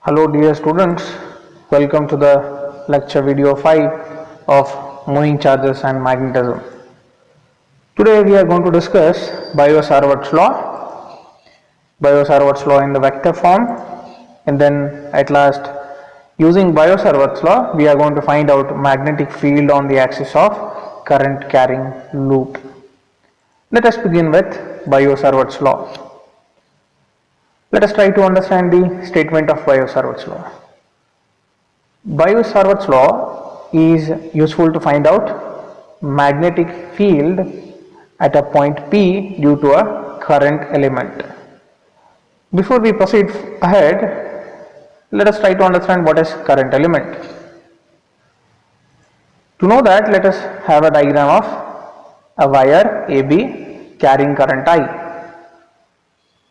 Hello dear students, welcome to the lecture video 5 of moving charges and magnetism. Today we are going to discuss Biot-Savart's law in the vector form, and then at last using Biot-Savart's law we are going to find out magnetic field on the axis of current carrying loop. Let us begin with Biot-Savart's law. Let us try to understand the statement of Biot-Savart's law. Biot-Savart's law is useful to find out magnetic field at a point P due to a current element. Before we proceed ahead, let us try to understand what is current element. To know that, let us have a diagram of a wire AB carrying current I.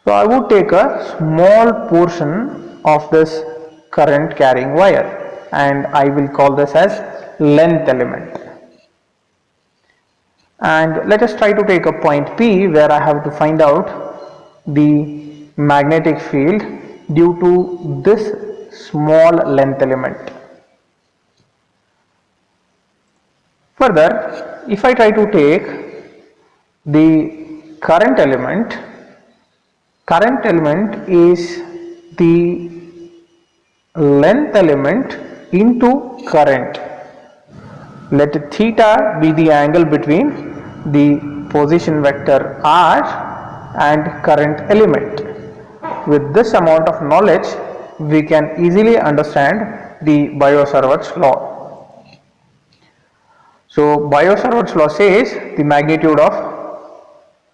So I would take a small portion of this current carrying wire and I will call this as length element. And let us try to take a point P where I have to find out the magnetic field due to this small length element. Further, if I try to take the current element is the length element into current. Let theta be the angle between the position vector r and current element. With this amount of knowledge, we can easily understand the Biot-Savart's law. So Biot-Savart's law says the magnitude of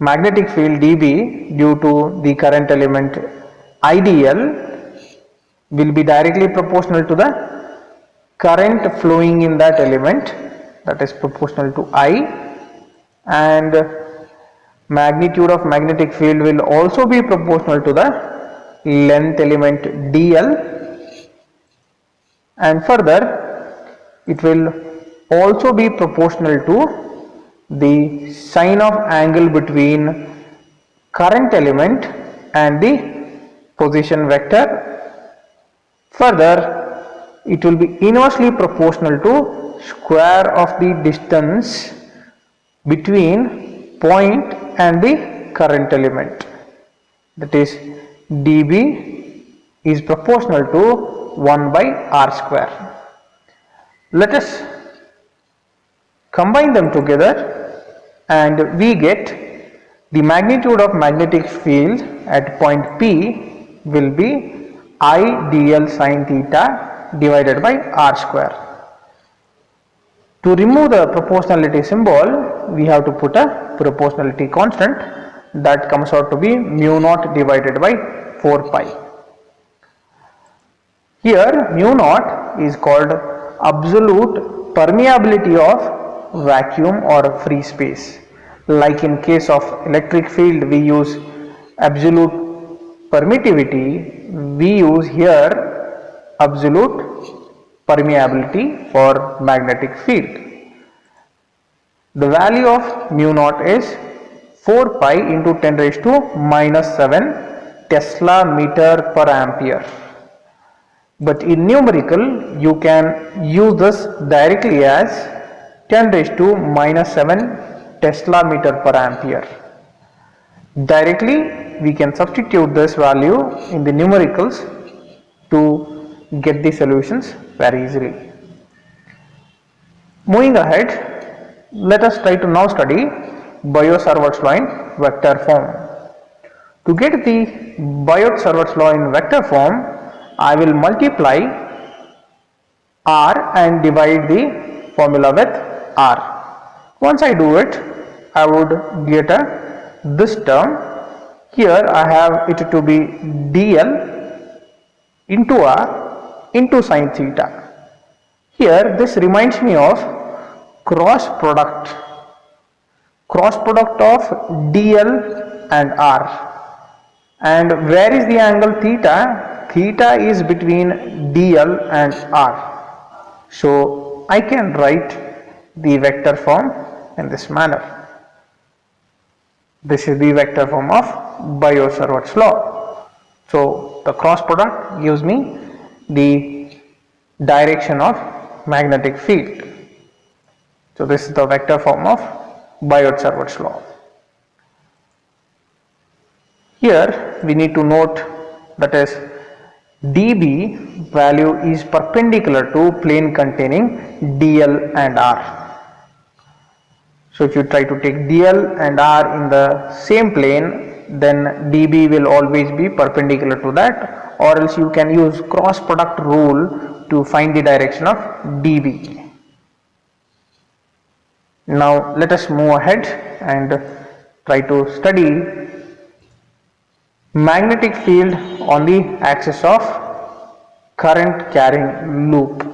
magnetic field dB due to the current element IDL will be directly proportional to the current flowing in that element, that is proportional to I, and magnitude of magnetic field will also be proportional to the length element dl, and further it will also be proportional to the sine of angle between current element and the position vector. Further, it will be inversely proportional to square of the distance between point and the current element, that is dB is proportional to 1 by r square. Let us combine them together and we get the magnitude of magnetic field at point P will be I dl sine theta divided by r square. To remove the proportionality symbol, we have to put a proportionality constant that comes out to be mu naught divided by 4 pi. Here mu naught is called absolute permeability of vacuum or free space. Like in case of electric field we use absolute permittivity, we use here absolute permeability for magnetic field. The value of mu naught is 4 pi into 10 raised to minus 7 Tesla meter per ampere. But in numerical you can use this directly as 10 raised to minus 7 Tesla meter per ampere. Directly we can substitute this value in the numericals to get the solutions very easily. Moving ahead, let us try to now study Biot-Savart's law in vector form. To get the Biot-Savart's law in vector form, I will multiply r and divide the formula with r. Once I do it, I would get this term. Here I have it to be dl into r into sine theta. Here this reminds me of cross product of dl and r. And where is the angle theta? Theta is between dl and r. So I can write the vector form in this manner. This is the vector form of Biot-Savart's law. So the cross product gives me the direction of magnetic field. So this is the vector form of Biot-Savart's law. Here we need to note that is dB value is perpendicular to plane containing dl and r. So if you try to take dl and r in the same plane, then dB will always be perpendicular to that, or else you can use cross product rule to find the direction of dB. Now let us move ahead and try to study magnetic field on the axis of current carrying loop.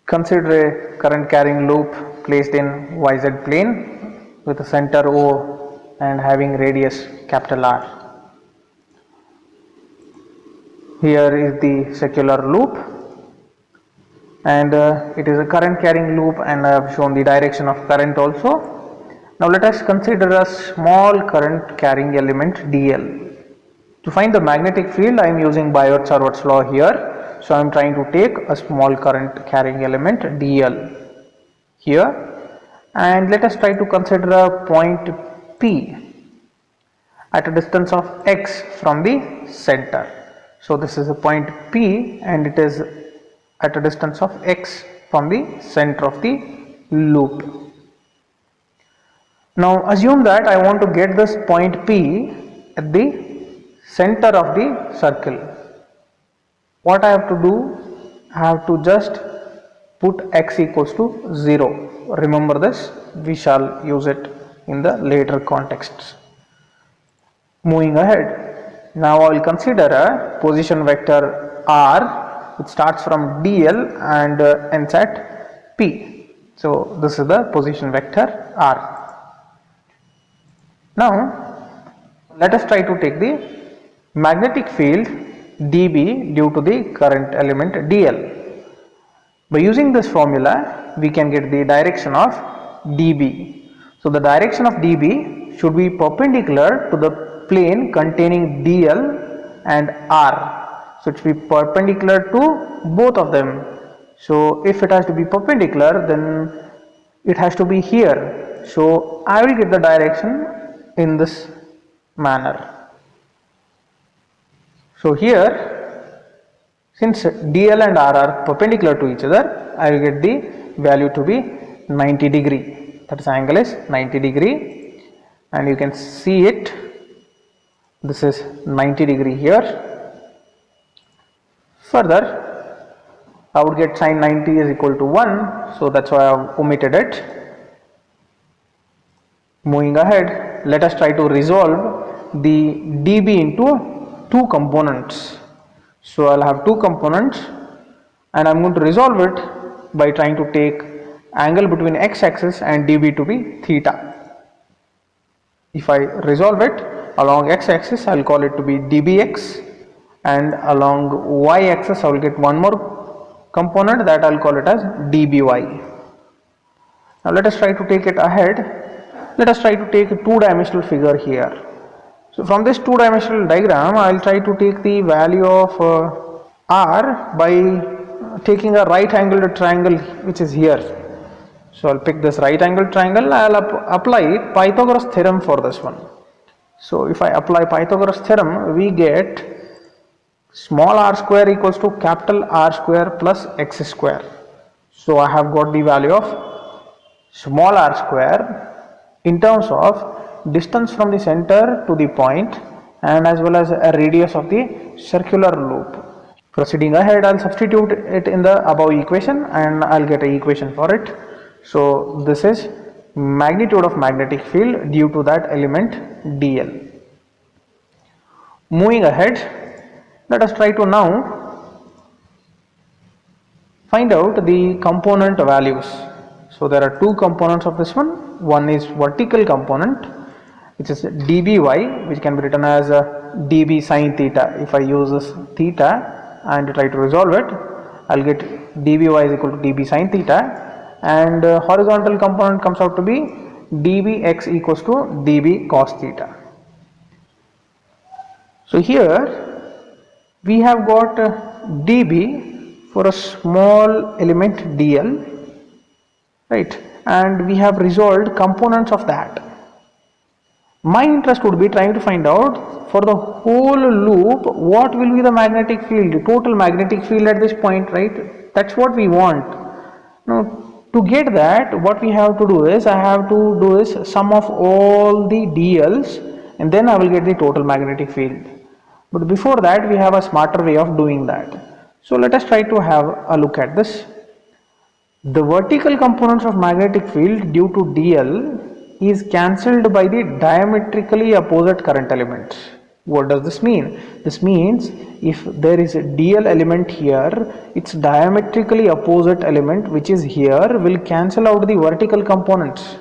Consider a current carrying loop placed in YZ plane with a center O and having radius capital R. Here is the circular loop, and it is a current carrying loop, and I have shown the direction of current also. Now let us consider a small current carrying element dl. To find the magnetic field, I am using Biot-Savart's law here. So I am trying to take a small current carrying element dl here, and let us try to consider a point P at a distance of x from the center. So this is a point P, and it is at a distance of x from the center of the loop. Now assume that I want to get this point P at the center of the circle. What I have to do? I have to just put x equals to 0. Remember this, we shall use it in the later contexts. Moving ahead, now I will consider a position vector r which starts from dl and ends at P. So this is the position vector r. Now let us try to take the magnetic field dB due to the current element dl. By using this formula, we can get the direction of dB. So the direction of dB should be perpendicular to the plane containing dl and r. So it should be perpendicular to both of them. So if it has to be perpendicular, then it has to be here. So I will get the direction in this manner. So here, since dl and r are perpendicular to each other, I will get the value to be 90 degree. That angle is 90 degree, and you can see it. This is 90 degree here. Further, I would get sin 90 is equal to 1, so that's why I have omitted it. Moving ahead, let us try to resolve the dB into two components. So I'll have two components, and I'm going to resolve it by trying to take angle between x-axis and dB to be theta. If I resolve it along x-axis, I'll call it to be dBx, and along y-axis I will get one more component that I'll call it as dBy. Now let us try to take it ahead. Let us try to take a two-dimensional figure here. So from this two-dimensional diagram, I will try to take the value of r by taking a right-angled triangle which is here. So I will pick this right-angled triangle. I will apply Pythagoras theorem for this one. So if I apply Pythagoras theorem, we get small r square equals to capital R square plus x square. So I have got the value of small r square in terms of distance from the center to the point, and as well as a radius of the circular loop. Proceeding ahead, I will substitute it in the above equation, and I will get an equation for it. So this is magnitude of magnetic field due to that element dl. Moving ahead, let us try to now find out the component values. So there are two components of this one. One is vertical component, which is dby, which can be written as db sine theta. If I use this theta and try to resolve it, I'll get dby is equal to db sine theta, and horizontal component comes out to be dbx equals to db cos theta. So here we have got dB for a small element dl, right, and we have resolved components of that. My interest would be trying to find out for the whole loop what will be the magnetic field, total magnetic field at this point, right? That's what we want. Now to get that, what we have to do is, I have to do is sum of all the dl's and then I will get the total magnetic field. But before that we have a smarter way of doing that. So let us try to have a look at this. The vertical components of magnetic field due to dl is cancelled by the diametrically opposite current elements. What does this mean? This means if there is a dl element here, its diametrically opposite element which is here will cancel out the vertical components.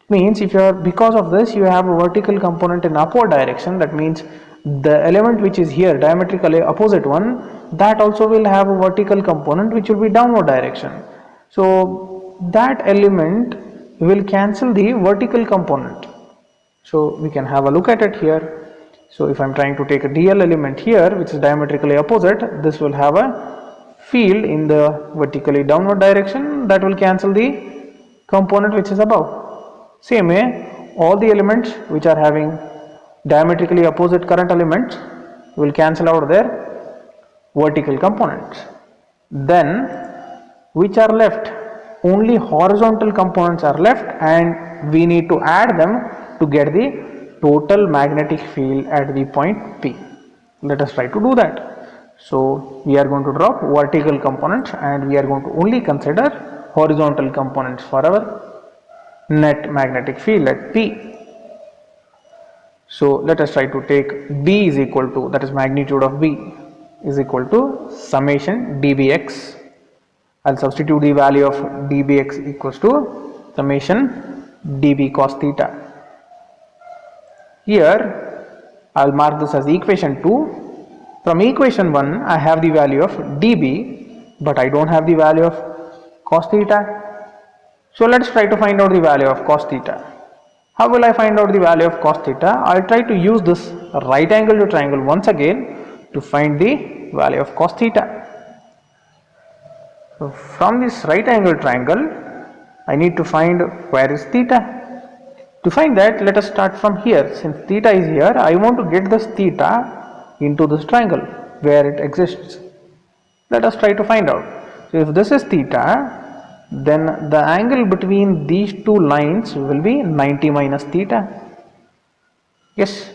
Means if you are, because of this you have a vertical component in upward direction, that means the element which is here diametrically opposite one, that also will have a vertical component which will be downward direction. So that element will cancel the vertical component. So we can have a look at it here. So if I am trying to take a dl element here which is diametrically opposite, this will have a field in the vertically downward direction that will cancel the component which is above. Same way, all the elements which are having diametrically opposite current elements will cancel out their vertical components. Then which are left? Only horizontal components are left and we need to add them to get the total magnetic field at the point P. Let us try to do that. So we are going to drop vertical components and we are going to only consider horizontal components for our net magnetic field at P. So let us try to take B is equal to, that is magnitude of B is equal to summation dBx. I'll substitute the value of dBx equals to summation dB cos theta. Here I'll mark this as equation 2. From equation 1 I have the value of dB, but I don't have the value of cos theta. So let's try to find out the value of cos theta. How will I find out the value of cos theta? I'll try to use this right angle to triangle once again to find the value of cos theta. So from this right angle triangle I need to find where is theta. To find that, let us start from here. Since theta is here, I want to get this theta into this triangle where it exists. Let us try to find out. So if this is theta, then the angle between these two lines will be 90 minus theta. Yes,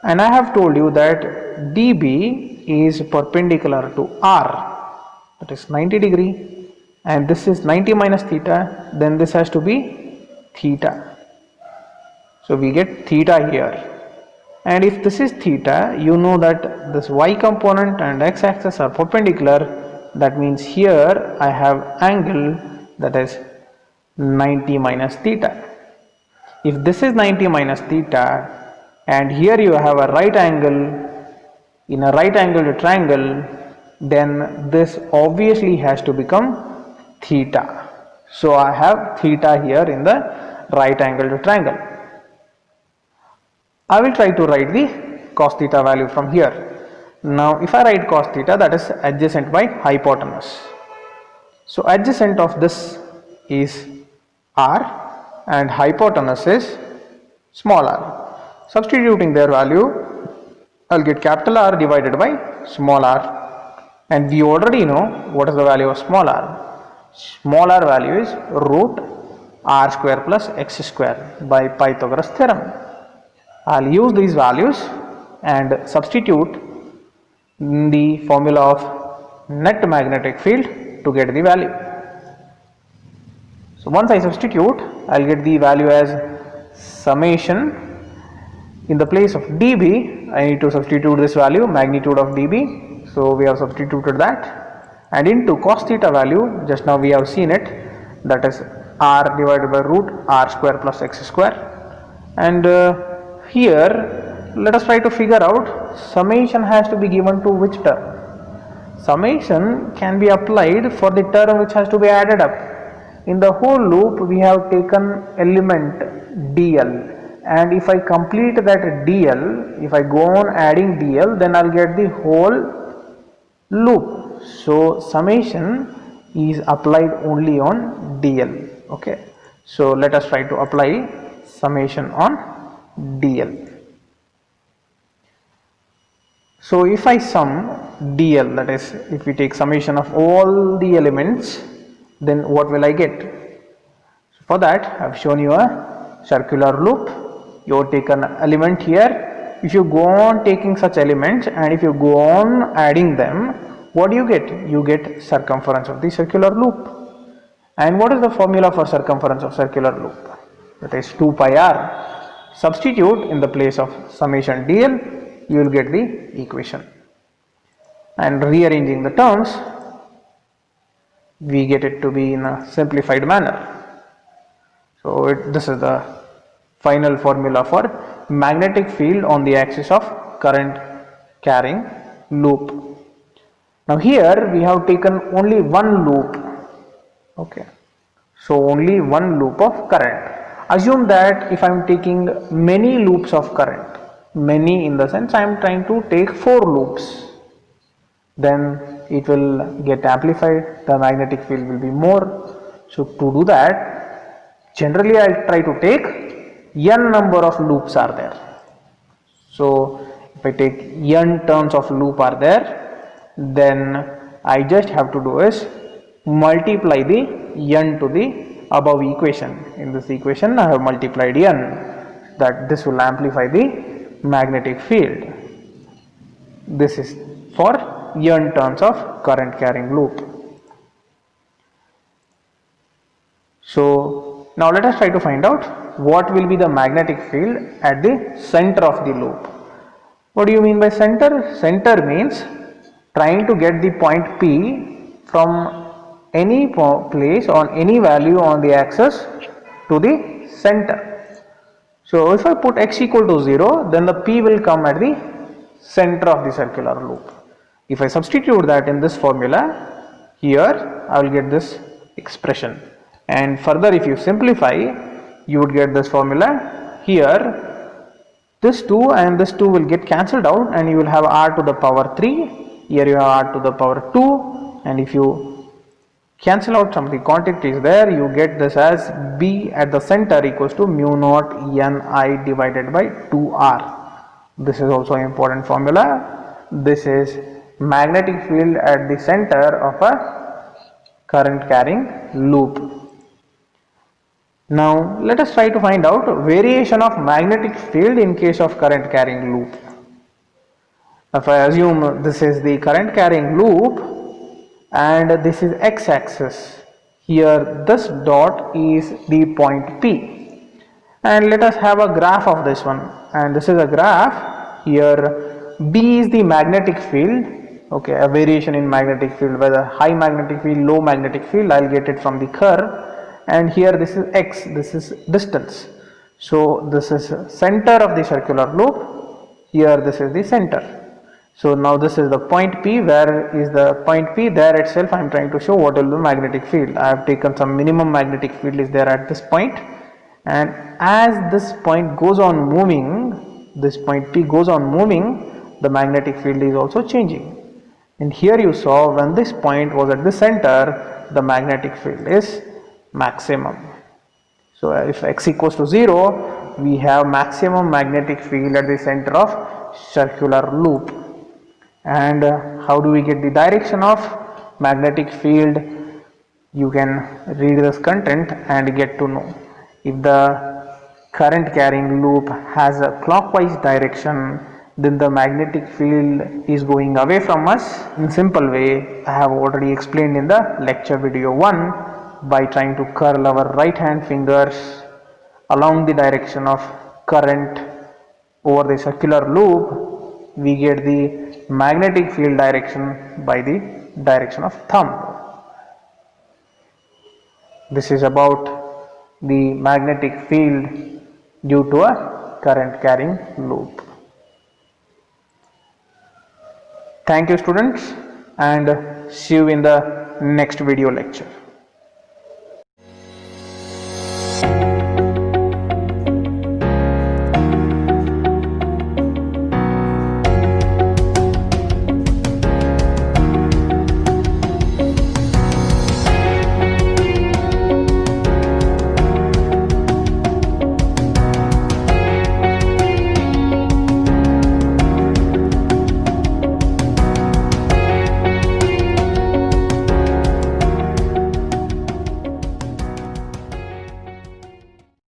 and I have told you that dB is perpendicular to R, that is 90 degree, and this is 90 minus theta, then this has to be theta. So we get theta here. And if this is theta, you know that this y component and x axis are perpendicular. That means here I have angle that is 90 minus theta. If this is 90 minus theta and here you have a right angle in a right angled triangle, then this obviously has to become theta. So I have theta here in the right angled triangle. I will try to write the cos theta value from here. Now if I write cos theta, that is adjacent by hypotenuse. So adjacent of this is r and hypotenuse is small r. Substituting their value, I will get capital R divided by small r, and we already know what is the value of small r. Small r value is root r square plus x square by Pythagoras theorem. I will use these values and substitute in the formula of net magnetic field to get the value. So once I substitute, I will get the value as summation. In the place of dB, I need to substitute this value, magnitude of dB. So we have substituted that, and into cos theta value, just now we have seen it, that is r divided by root r square plus x square. And here let us try to figure out summation has to be given to which term. Summation can be applied for the term which has to be added up. In the whole loop we have taken element dl and if I complete that DL, if I go on adding DL, then I'll get the whole loop. So summation is applied only on DL. Okay, so let us try to apply summation on DL. So if I sum DL, that is if we take summation of all the elements, then what will I get? So for that I have shown you a circular loop. You take an element here. If you go on taking such elements and if you go on adding them, what do you get? You get circumference of the circular loop. And what is the formula for circumference of circular loop? That is 2 pi r. Substitute in the place of summation DL, you will get the equation. And rearranging the terms, we get it to be in a simplified manner. So this is the final formula for magnetic field on the axis of current carrying loop. Now here we have taken only one loop. Okay, so only one loop of current. Assume that if I am taking many loops of current, many in the sense I am trying to take 4 loops, then it will get amplified, the magnetic field will be more. So to do that, generally I try to take n number of loops are there. So if I take n turns of loop are there, then I just have to do is multiply the n to the above equation. In this equation I have multiplied n, that this will amplify the magnetic field. This is for n turns of current carrying loop. So now let us try to find out what will be the magnetic field at the center of the loop. What do you mean by center? Center means trying to get the point P from any place on any value on the axis to the center. So if I put x equal to 0, then the P will come at the center of the circular loop. If I substitute that in this formula, here I will get this expression. And further if you simplify, you would get this formula. Here this 2 and this 2 will get cancelled out and you will have r to the power 3. Here you have r to the power 2, and if you cancel out some of the quantities there, you get this as B at the center equals to mu naught Ni divided by 2r. This is also an important formula. This is magnetic field at the center of a current carrying loop. Now let us try to find out variation of magnetic field in case of current carrying loop. If I assume this is the current carrying loop and this is x-axis, here this dot is the point P, and let us have a graph of this one, and this is a graph. Here B is the magnetic field. Okay, a variation in magnetic field, whether high magnetic field, low magnetic field, I'll get it from the curve. And here this is x, this is distance. So this is center of the circular loop, here this is the center. So now this is the point P. Where is the point P? There itself I am trying to show what will be the magnetic field. I have taken some minimum magnetic field is there at this point, and as this point goes on moving, this point P goes on moving, the magnetic field is also changing. And here you saw when this point was at the center, the magnetic field is maximum. So if x equals to 0, we have maximum magnetic field at the center of circular loop. And how do we get the direction of magnetic field? You can read this content and get to know. If the current carrying loop has a clockwise direction, then the magnetic field is going away from us. In simple way, I have already explained in the lecture video 1, by trying to curl our right hand fingers along the direction of current over the circular loop, we get the magnetic field direction by the direction of thumb. This is about the magnetic field due to a current carrying loop. Thank you students, and see you in the next video lecture.